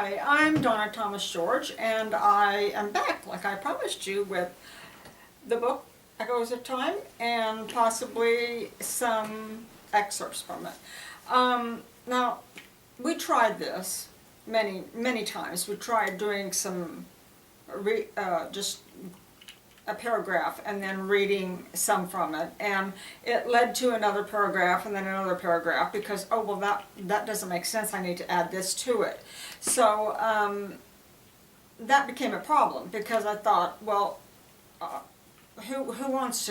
Hi, I'm Donna Thomas George, and I am back, like I promised you, with the book Echoes of Time and possibly some excerpts from it. Now, we tried this many times. We tried doing some, just a paragraph and then reading some from it, and it led to another paragraph and then another paragraph because, oh well, that doesn't make sense, I need to add this to it. So that became a problem because I thought, well, who wants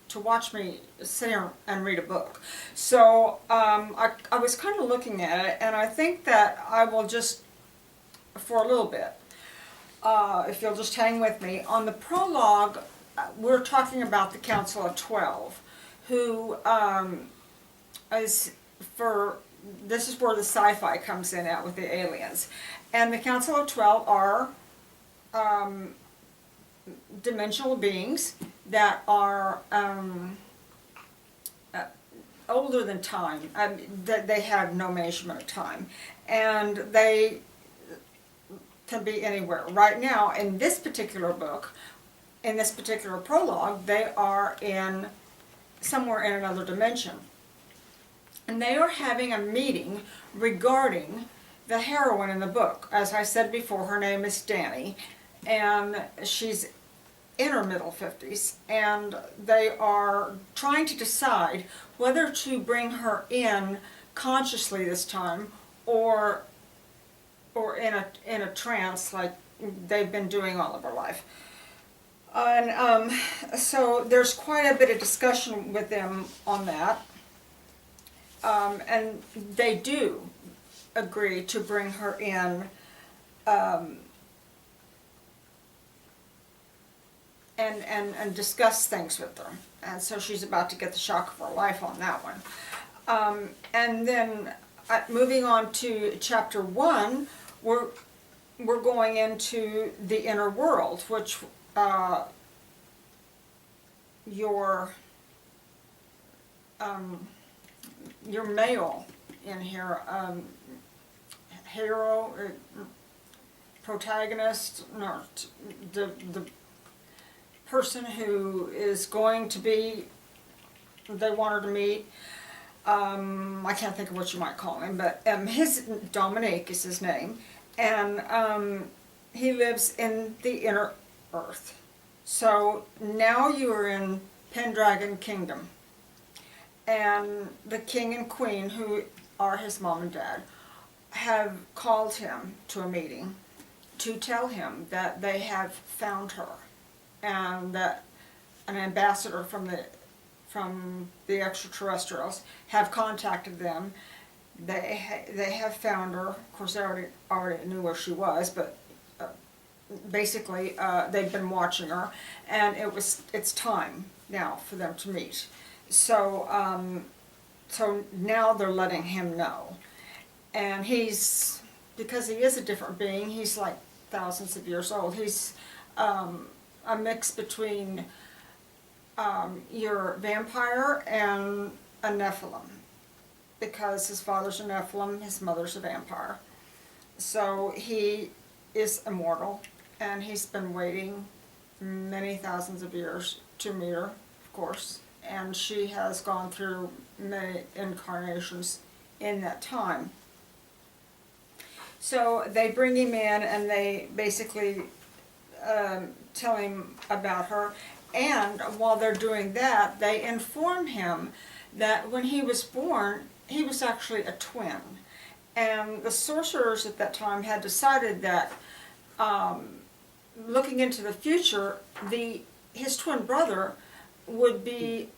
to watch me sit here and read a book? So I was kind of looking at it, and I think that I will just, for a little bit, if you'll just hang with me. On the prologue, we're talking about the Council of 12, who is for, this is where the sci-fi comes in at with the aliens. And the Council of 12 are dimensional beings that are older than time. That they have no measurement of time. And they can be anywhere. Right now, in this particular book, in this particular prologue, they are in somewhere in another dimension. And they are having a meeting regarding the heroine in the book. As I said before, her name is Dani, and she's in her middle 50s, and they are trying to decide whether to bring her in consciously this time, or in a trance like they've been doing all of her life. And so there's quite a bit of discussion with them on that. And they do agree to bring her in and discuss things with her. And so she's about to get the shock of her life on that one. And then moving on to chapter 1, we're going into the inner world, which your male in here, hero, protagonist, no, the person who is going to be, they want her to meet, I can't think of what you might call him, but his Dominique is his name, and he lives in the inner earth. So now you are in Pendragon Kingdom, and the king and queen, who are his mom and dad, have called him to a meeting to tell him that they have found her, and that an ambassador from the extraterrestrials have contacted them. They have found her. Of course, they already knew where she was, but basically they've been watching her, and it's time now for them to meet. So so now they're letting him know, and because he is a different being. He's like thousands of years old. He's a mix between your vampire and a Nephilim, because his father's a Nephilim, his mother's a vampire. So he is immortal, and he's been waiting many thousands of years to meet her, of course, and she has gone through many incarnations in that time. So they bring him in, and they basically tell him about her, and while they're doing that, they inform him that when he was born, he was actually a twin. And the sorcerers at that time had decided that, looking into the future, his twin brother would be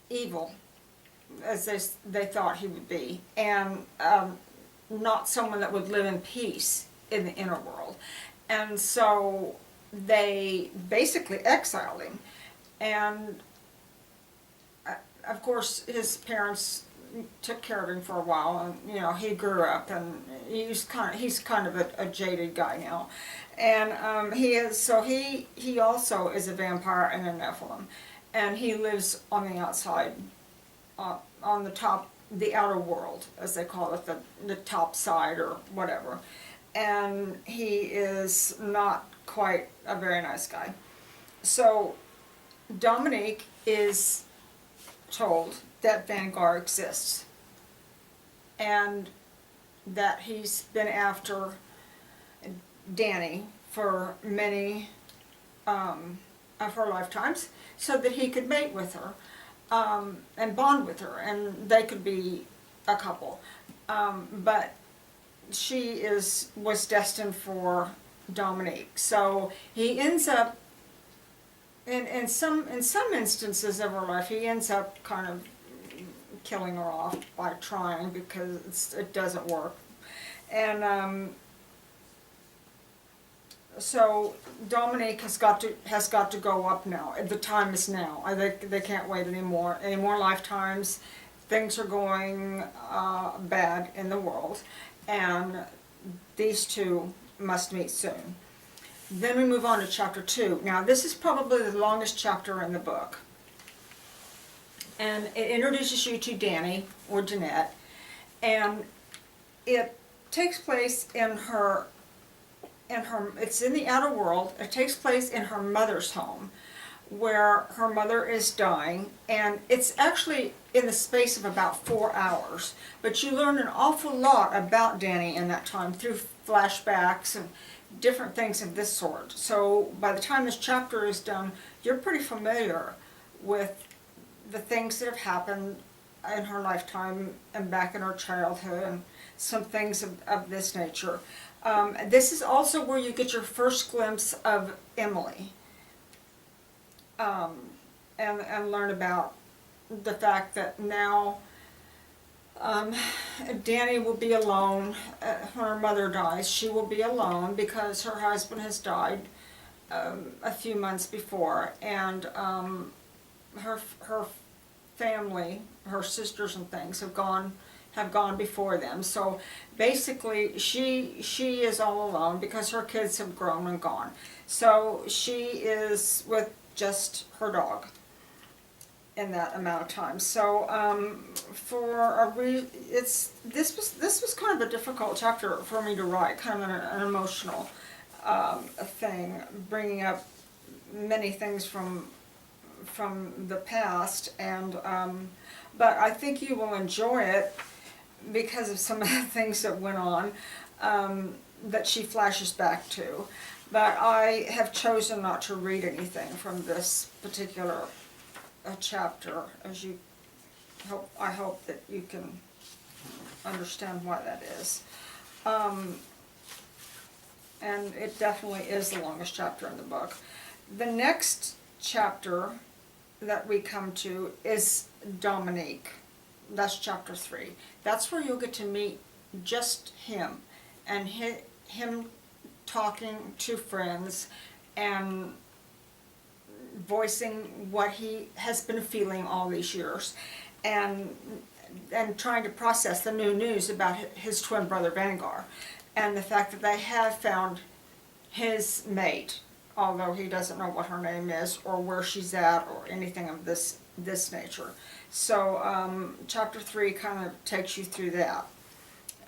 evil, as they thought he would be, and not someone that would live in peace in the inner world. And so they basically exiled him, and of course his parents took care of him for a while, and he grew up, and he's kind of a jaded guy now, and he also is a vampire and a Nephilim, and he lives on the outside, on the top the outer world, as they call it, the top side or whatever. And he is not quite a very nice guy. So Dominique is told that Vanguard exists and that he's been after Danny for many of her lifetimes so that he could mate with her and bond with her, and they could be a couple. But she was destined for Dominique. So he ends up in some instances of her life, he ends up kind of killing her off by trying, because it doesn't work. And so Dominique has got to go up now. The time is now. They can't wait anymore. Any more lifetimes. Things are going bad in the world, and these two must meet soon. Then we move on to chapter 2. Now this is probably the longest chapter in the book. And it introduces you to Danny, or Jeanette, and it takes place in her, it's in the outer world. It takes place in her mother's home, where her mother is dying, and it's actually in the space of about 4 hours. But you learn an awful lot about Danny in that time through flashbacks and different things of this sort. So by the time this chapter is done, you're pretty familiar with the things that have happened in her lifetime and back in her childhood, and some things of this nature. This is also where you get your first glimpse of Emily, and learn about the fact that now Danny will be alone when her mother dies. She will be alone because her husband has died a few months before, and her family, her sisters and things, have gone before them. So basically she is all alone because her kids have grown and gone. So she is with just her dog in that amount of time. So this was kind of a difficult chapter for me to write, kind of an emotional thing, bringing up many things from the past, and but I think you will enjoy it because of some of the things that went on that she flashes back to. But I have chosen not to read anything from this particular chapter, as I hope that you can understand why that is. And it definitely is the longest chapter in the book. The next chapter that we come to is Dominique. That's chapter 3. That's where you'll get to meet just him, and him talking to friends and voicing what he has been feeling all these years, and trying to process the new news about his twin brother Vanguard, and the fact that they have found his mate, although he doesn't know what her name is or where she's at or anything of this nature. So chapter 3 kind of takes you through that.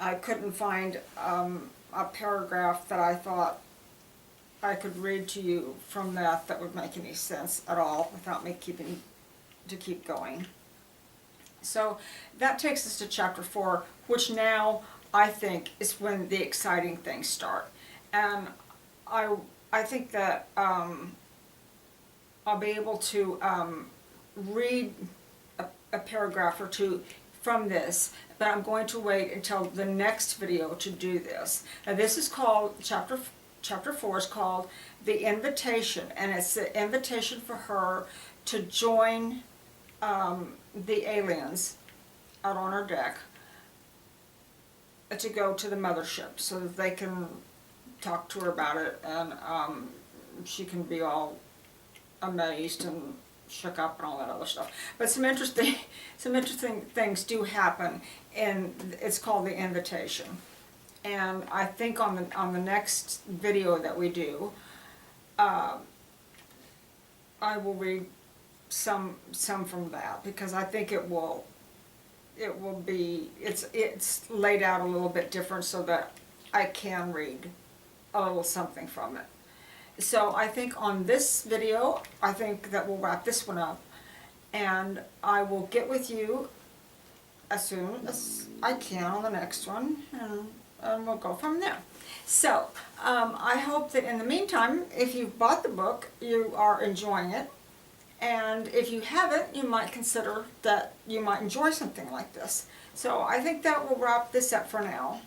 I couldn't find a paragraph that I thought I could read to you from that would make any sense at all without me keep going. So that takes us to chapter 4, which now I think is when the exciting things start. And I think that I'll be able to read a paragraph or two from this, but I'm going to wait until the next video to do this. Now this is called, chapter 4 is called The Invitation, and it's the invitation for her to join the aliens out on her deck to go to the mothership so that they can talk to her about it, and she can be all amazed and shook up and all that other stuff. But some interesting things do happen, and it's called The Invitation. And I think on the next video that we do, I will read some from that, because I think it will it will be, it's laid out a little bit different so that I can read a little something from it. So I think on this video, I think that we'll wrap this one up, and I will get with you as soon as I can on the next one, and we'll go from there. So, I hope that in the meantime, if you've bought the book, you are enjoying it, and if you haven't, you might consider that you might enjoy something like this. So I think that will wrap this up for now.